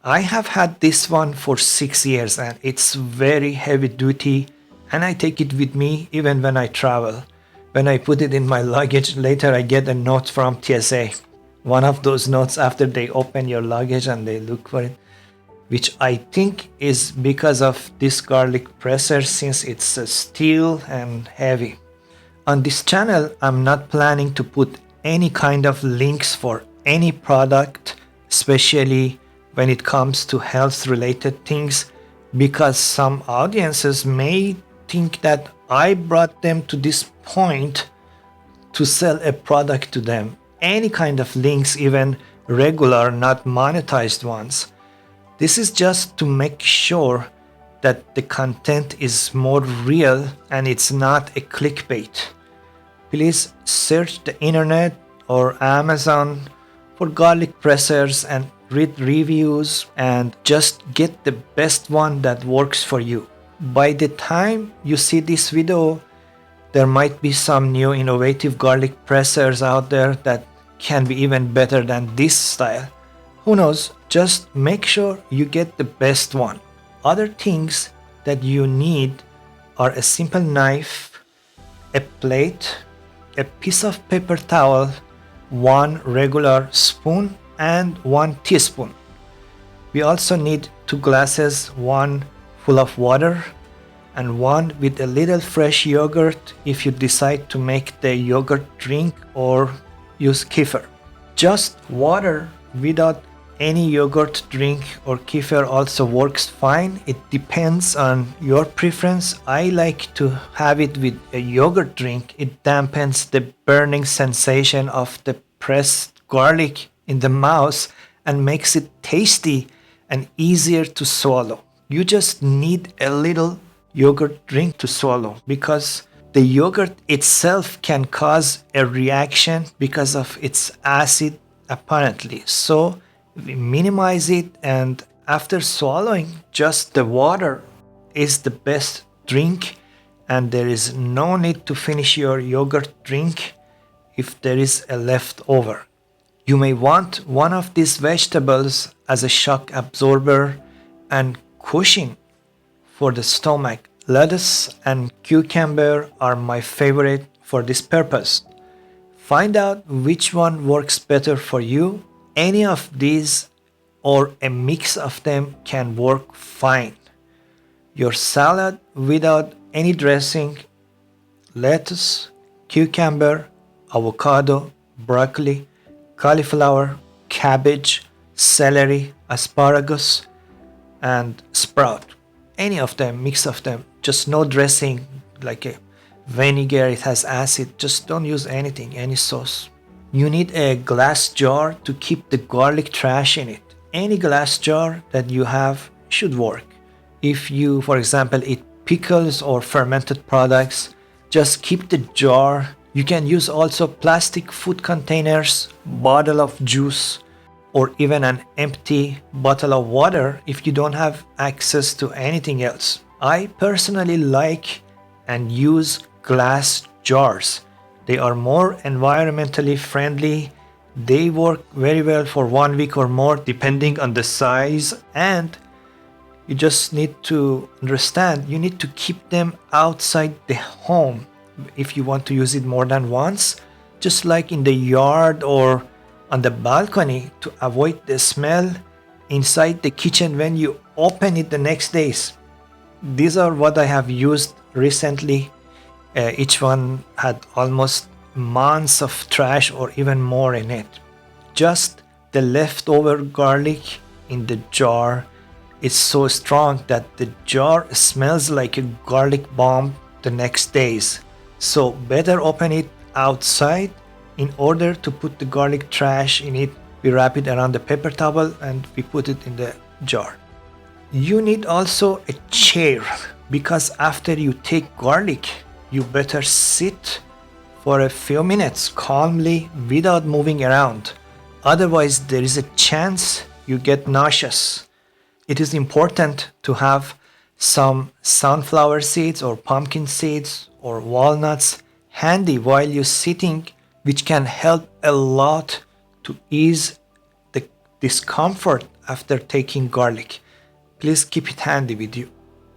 S1: I have had this one for 6 years and it's very heavy duty and I take it with me even when I travel. When I put it in my luggage, later I get a note from TSA. one of those notes after they open your luggage and they look for it, which I think is because of this garlic presser since it's steel and heavy. On this channel, I'm not planning to put any kind of links for any product, especially when it comes to health related things, because some audiences may think that I brought them to this point to sell a product to them. Any kind of links, even regular, not monetized ones. This is just to make sure that the content is more real and it's not a clickbait. Please search the internet or Amazon for garlic pressers and read reviews and just get the best one that works for you. By the time you see this video, there might be some new innovative garlic pressers out there that can be even better than this style. Who knows? Just make sure you get the best one. Other things that you need are a simple knife, a plate, a piece of paper towel, one regular spoon, and 1 teaspoon. We also need 2 glasses, one full of water and one with a little fresh yogurt if you decide to make the yogurt drink or use kefir. Just water without any yogurt drink or kefir also works fine. It depends on your preference. I like to have it with a yogurt drink. It dampens the burning sensation of the pressed garlic in the mouth and makes it tasty and easier to swallow. You just need a little yogurt drink to swallow because the yogurt itself can cause a reaction because of its acid apparently. So we minimize it, and after swallowing, just the water is the best drink, and there is no need to finish your yogurt drink if there is a leftover. You may want one of these vegetables as a shock absorber and cushion for the stomach. Lettuce and cucumber are my favorite for this purpose. Find out which one works better for you. Any of these or a mix of them can work fine. Your salad without any dressing, lettuce, cucumber, avocado, broccoli, cauliflower, cabbage, celery, asparagus, and sprout. Any of them, mix of them, just no dressing like a vinegar, it has acid. Just don't use anything, any sauce. You need a glass jar to keep the garlic trash in it. Any glass jar that you have should work. If you, for example, eat pickles or fermented products, just keep the jar. You can use also plastic food containers, bottle of juice, or even an empty bottle of water if you don't have access to anything else. I personally like and use glass jars. They are more environmentally friendly. They work very well for 1 week or more depending on the size, and you just need to understand you need to keep them outside the home if you want to use it more than once, just like in the yard or on the balcony to avoid the smell inside the kitchen when you open it the next days. These are what I have used recently. Each one had almost months of trash or even more in it. Just the leftover garlic in the jar is so strong that the jar smells like a garlic bomb the next days. So better open it outside. In order to put the garlic trash in it, we wrap it around the paper towel and we put it in the jar. You need also a chair because after you take garlic, you better sit for a few minutes calmly without moving around. Otherwise, there is a chance you get nauseous. It is important to have some sunflower seeds or pumpkin seeds or walnuts handy while you're sitting, which can help a lot to ease the discomfort after taking garlic. Please keep it handy with you.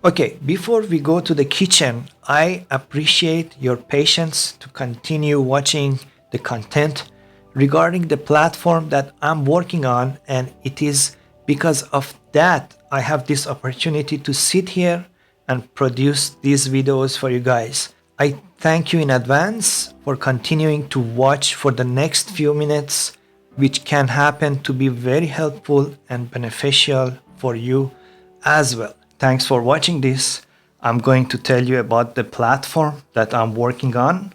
S1: Okay, before we go to the kitchen, I appreciate your patience to continue watching the content. regarding the platform that I'm working on, and it is because of that I have this opportunity to sit here and produce these videos for you guys. I thank you in advance for continuing to watch for the next few minutes, which can happen to be very helpful and beneficial for you as well. Thanks for watching this. I'm going to tell you about the platform that I'm working on.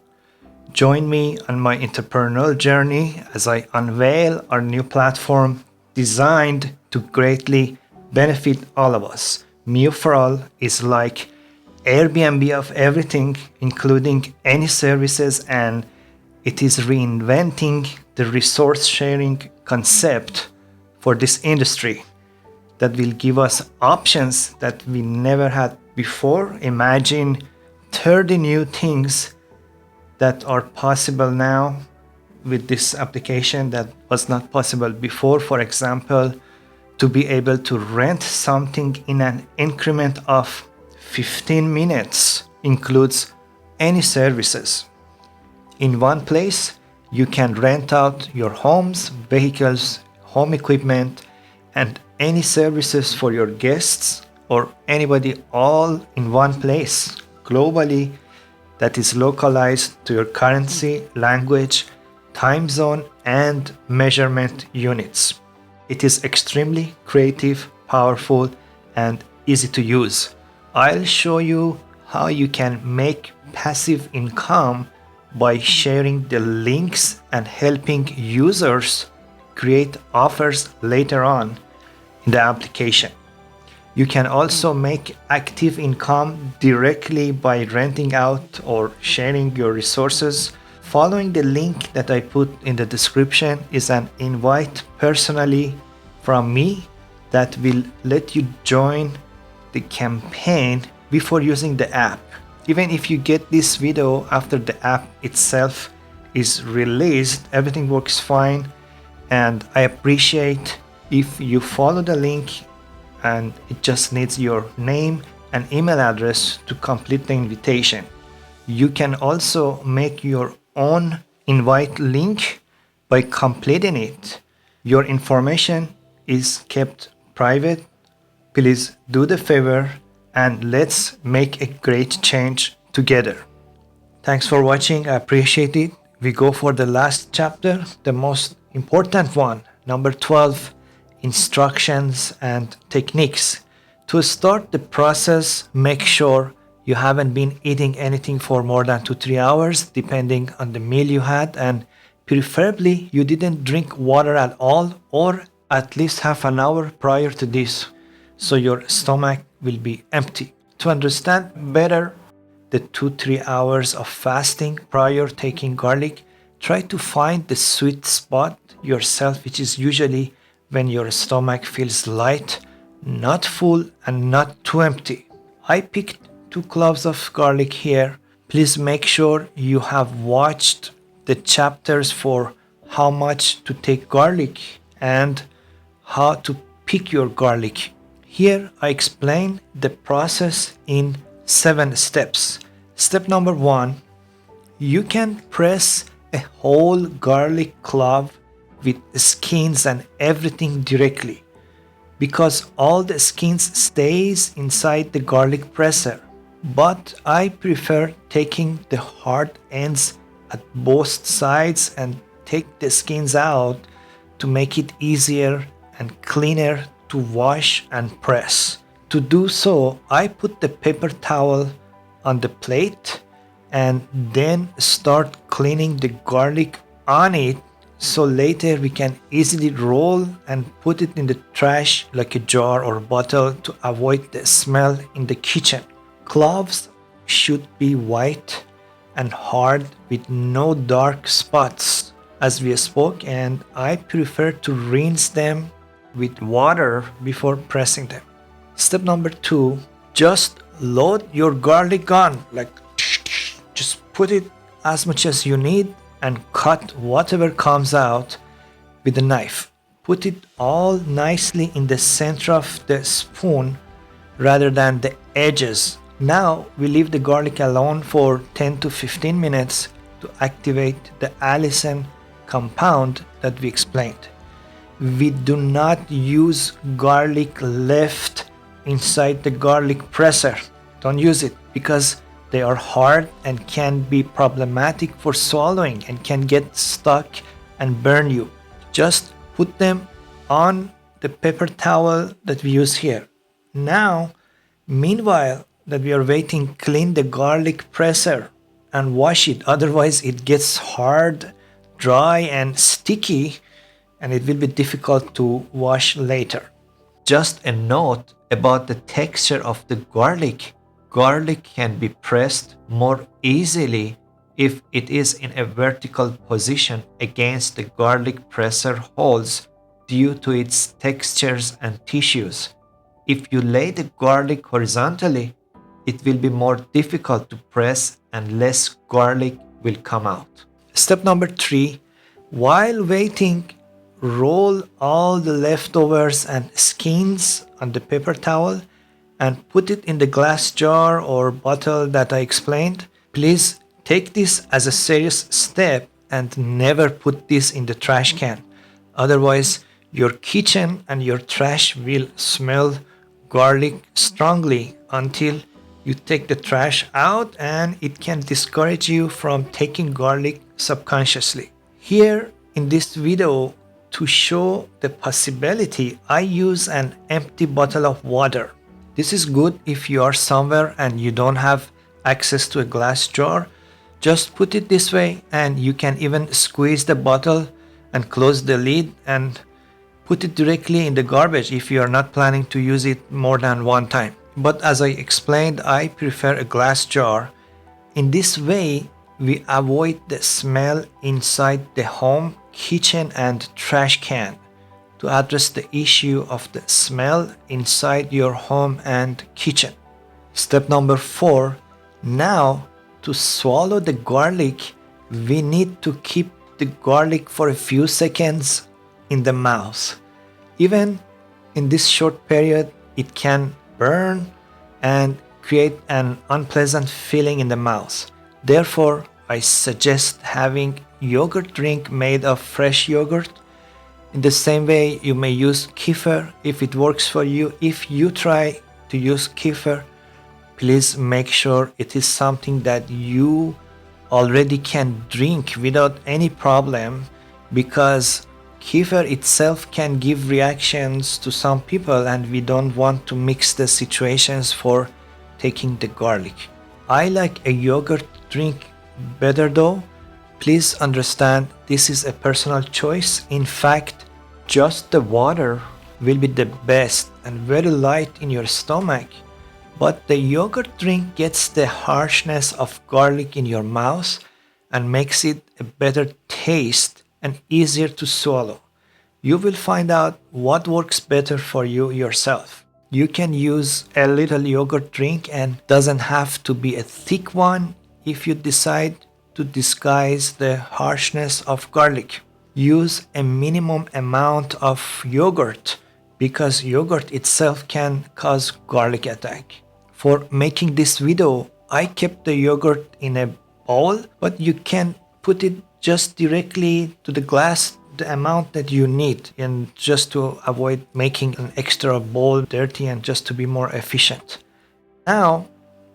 S1: Join me on my entrepreneurial journey as I unveil our new platform designed to greatly benefit all of us. Muferral is like Airbnb of everything, including any services, and it is reinventing the resource sharing concept for this industry that will give us options that we never had before. Imagine 30 new things that are possible now with this application that was not possible before. For example, to be able to rent something in an increment of 15 minutes includes any services. In one place, you can rent out your homes, vehicles, home equipment, and any services for your guests or anybody, all in one place globally, that is localized to your currency, language, time zone, and measurement units. It is extremely creative, powerful, and easy to use. I'll show you how you can make passive income by sharing the links and helping users create offers later on in the application. You can also make active income directly by renting out or sharing your resources. Following the link that I put in the description is an invite personally from me that will let you join the campaign before using the app. Even if you get this video after the app itself is released, everything works fine, and I appreciate if you follow the link, and it just needs your name and email address to complete the invitation. You can also make your own invite link by completing it. Your information is kept private. Please do the favor and let's make a great change together. Thanks for watching. I appreciate it. We go for the last chapter, the most important one, number 12. Instructions and techniques. To start the process, make sure you haven't been eating anything for more than 2-3 hours, depending on the meal you had, and preferably you didn't drink water at all, or at least half an hour prior to this, so your stomach will be empty. To understand better the 2-3 hours of fasting prior taking garlic, try to find the sweet spot yourself, which is usually when your stomach feels light, not full, and not too empty. I picked 2 cloves of garlic here. Please make sure you have watched the chapters for how much to take garlic and how to pick your garlic. Here I explain the process in 7 steps. Step number 1, you can press a whole garlic clove with skins and everything directly, because all the skins stays inside the garlic presser. But I prefer taking the hard ends at both sides and take the skins out to make it easier and cleaner to wash and press. To do so, I put the paper towel on the plate and then start cleaning the garlic on it, so later we can easily roll and put it in the trash like a jar or bottle to avoid the smell in the kitchen. Cloves should be white and hard with no dark spots as we spoke, and I prefer to rinse them with water before pressing them. Step number 2, just load your garlic gun, like just put it as much as you need and cut whatever comes out with a knife. Put it all nicely in the center of the spoon rather than the edges. Now we leave the garlic alone for 10 to 15 minutes to activate the Allicin compound that we explained. We do not use garlic left inside the garlic presser. Don't use it because they are hard and can be problematic for swallowing and can get stuck and burn you. Just put them on the paper towel that we use here. Now, meanwhile that we are waiting, clean the garlic presser and wash it. Otherwise, it gets hard, dry, and sticky, and it will be difficult to wash later. Just a note about the texture of the garlic. Garlic can be pressed more easily if it is in a vertical position against the garlic presser holes due to its textures and tissues. If you lay the garlic horizontally, it will be more difficult to press and less garlic will come out. Step number 3, while waiting, roll all the leftovers and skins on the paper towel and put it in the glass jar or bottle that I explained. Please take this as a serious step and never put this in the trash can. Otherwise, your kitchen and your trash will smell garlic strongly until you take the trash out, and it can discourage you from taking garlic subconsciously. Here in this video, to show the possibility, I use an empty bottle of water. This is good if you are somewhere and you don't have access to a glass jar. Just put it this way, and you can even squeeze the bottle and close the lid and put it directly in the garbage if you are not planning to use it more than one time. But as I explained, I prefer a glass jar. In this way, we avoid the smell inside the home, kitchen, and trash can to address the issue of the smell inside your home and kitchen. Step number 4, now to swallow the garlic, we need to keep the garlic for a few seconds in the mouth. Even in this short period, it can burn and create an unpleasant feeling in the mouth. Therefore, I suggest having yogurt drink made of fresh yogurt. In the same way, you may use kefir if it works for you. If you try to use kefir, please make sure it is something that you already can drink without any problem, because kefir itself can give reactions to some people and we don't want to mix the situations for taking the garlic. I like a yogurt drink better though. Please understand this is a personal choice. In fact, just the water will be the best and very light in your stomach, but the yogurt drink gets the harshness of garlic in your mouth and makes it a better taste and easier to swallow. You will find out what works better for you yourself. You can use a little yogurt drink and doesn't have to be a thick one if you decide to disguise the harshness of garlic. Use a minimum amount of yogurt because yogurt itself can cause garlic attack. For making this video, I kept the yogurt in a bowl, but you can put it just directly to the glass, the amount that you need, and just to avoid making an extra bowl dirty and just to be more efficient. Now,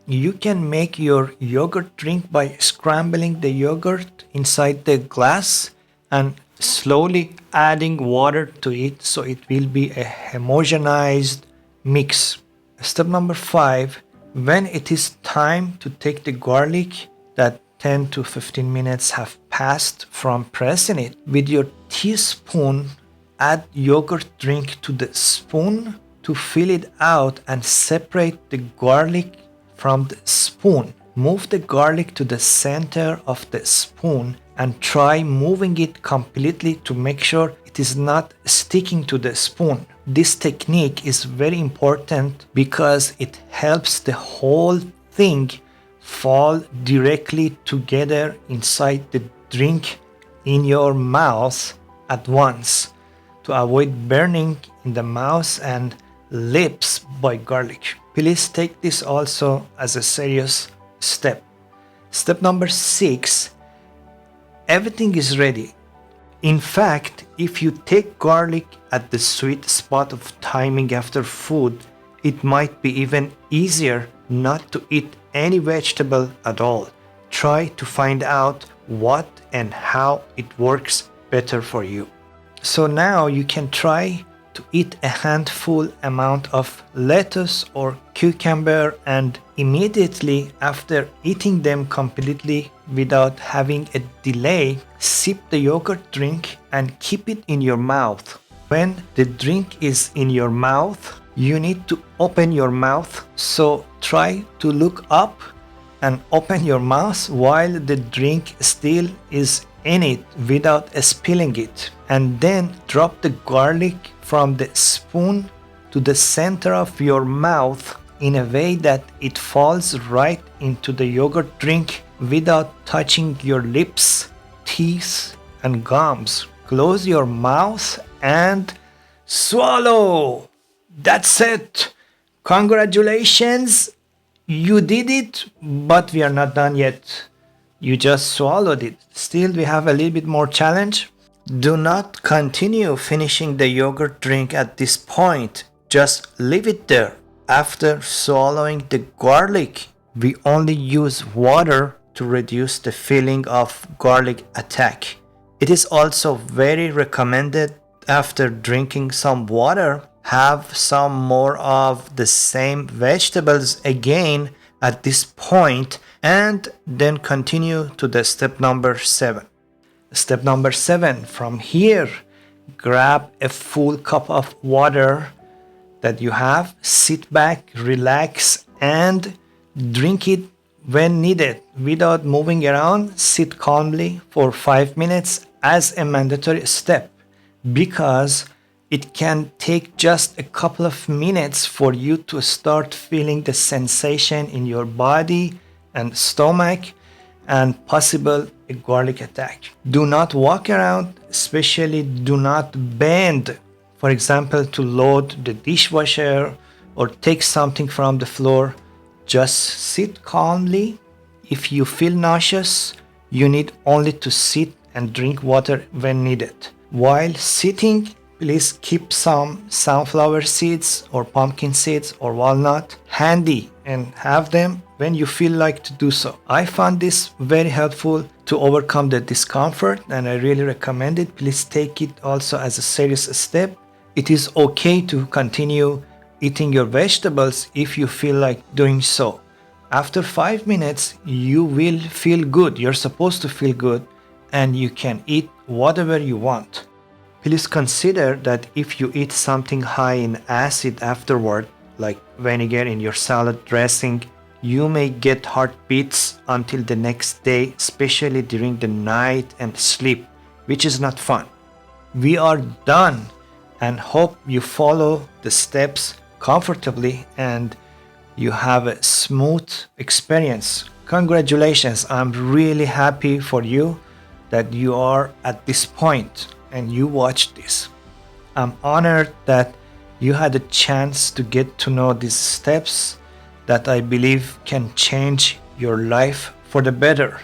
S1: you can make your yogurt drink by scrambling the yogurt inside the glass and slowly adding water to it so it will be a homogenized mix. Step number 5, when it is time to take the garlic, that 10 to 15 minutes have passed from pressing it, with your teaspoon, add yogurt drink to the spoon to fill it out and separate the garlic from the spoon. Move the garlic to the center of the spoon and try moving it completely to make sure it is not sticking to the spoon. This technique is very important because it helps the whole thing fall directly together inside the drink in your mouth at once to avoid burning in the mouth and lips by garlic. Please take this also as a serious step. Step number 6, everything is ready. In fact, if you take garlic at the sweet spot of timing after food, it might be even easier not to eat any vegetable at all. Try to find out what and how it works better for you. So now you can try to eat a handful amount of lettuce or cucumber, and immediately after eating them completely without having a delay, sip the yogurt drink and keep it in your mouth. When the drink is in your mouth, you need to open your mouth, so try to look up and open your mouth while the drink still is in it without spilling it, and then drop the garlic from the spoon to the center of your mouth in a way that it falls right into the yogurt drink without touching your lips, teeth, and gums. Close your mouth and swallow. That's it. Congratulations. You did it, but we are not done yet. You just swallowed it. Still, we have a little bit more challenge. Do not continue finishing the yogurt drink at this point. Just leave it there. After swallowing the garlic, we only use water to reduce the feeling of garlic attack. It is also very recommended after drinking some water, have some more of the same vegetables again at this point, and then continue to the step number 7. Step number 7, from here, grab a full cup of water that you have, sit back, relax, and drink it when needed without moving around. Sit calmly for 5 minutes as a mandatory step, because it can take just a couple of minutes for you to start feeling the sensation in your body and stomach and possible a garlic attack. Do not walk around, especially do not bend, for example, to load the dishwasher or take something from the floor. Just sit calmly. If you feel nauseous, you need only to sit and drink water when needed. While sitting, please keep some sunflower seeds or pumpkin seeds or walnut handy and have them when you feel like to do so. I found this very helpful to overcome the discomfort, and I really recommend it. Please take it also as a serious step. It is okay to continue eating your vegetables if you feel like doing so. After 5 minutes, you will feel good. You're supposed to feel good, and you can eat whatever you want. Please consider that if you eat something high in acid afterward, like vinegar in your salad dressing, you may get heartbeats until the next day, especially during the night and sleep, which is not fun. We are done and hope you follow the steps comfortably and you have a smooth experience. Congratulations, I'm really happy for you that you are at this point and you watched this. I'm honored that you had a chance to get to know these steps that I believe can change your life for the better.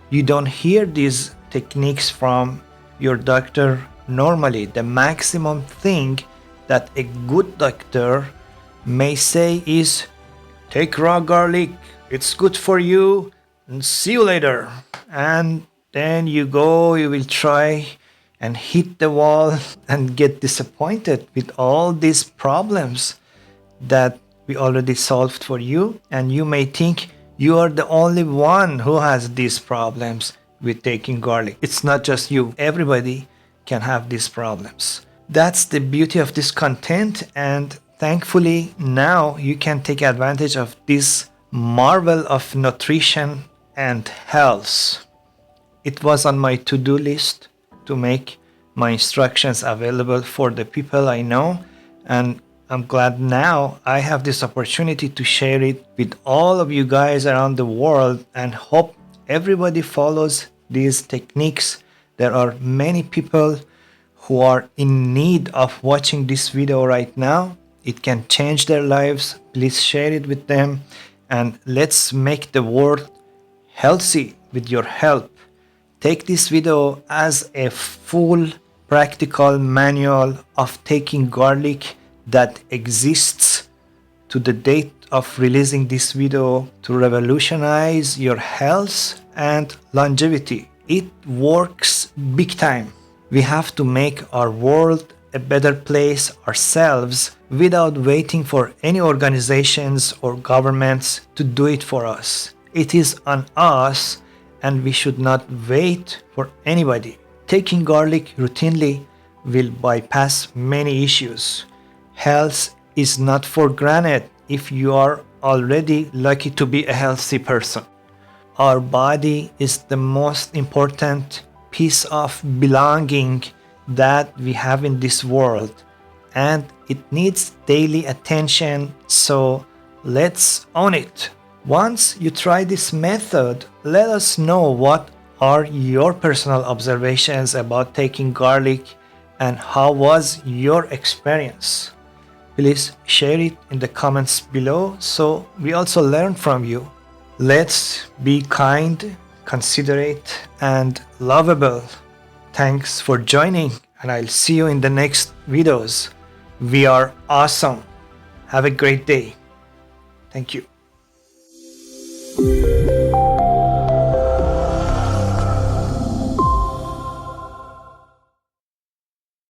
S1: You don't hear these techniques from your doctor normally. The maximum thing that a good doctor may say is, take raw garlic, it's good for you, and see you later. And then you will try and hit the wall and get disappointed with all these problems that we already solved for you. And you may think you are the only one who has these problems with taking garlic. It's not just you. Everybody can have these problems. That's the beauty of this content, and thankfully now you can take advantage of this marvel of nutrition and health. It was on my to-do list to make my instructions available for the people I know, and I'm glad now I have this opportunity to share it with all of you guys around the world, and hope everybody follows these techniques. There are many people who are in need of watching this video right now. It can change their lives. Please share it with them, and let's make the world healthy with your help. Take this video as a full practical manual of taking garlic that exists to the date of releasing this video to revolutionize your health and longevity. It works big time. We have to make our world a better place ourselves without waiting for any organizations or governments to do it for us. It is on us, and we should not wait for anybody. Taking garlic routinely will bypass many issues. Health is not for granted if you are already lucky to be a healthy person. Our body is the most important piece of belonging that we have in this world, and it needs daily attention, so let's own it. Once you try this method, let us know what are your personal observations about taking garlic and how was your experience. Please share it in the comments below so we also learn from you. Let's be kind, considerate, and lovable. Thanks for joining, and I'll see you in the next videos. We are awesome. Have a great day. Thank you.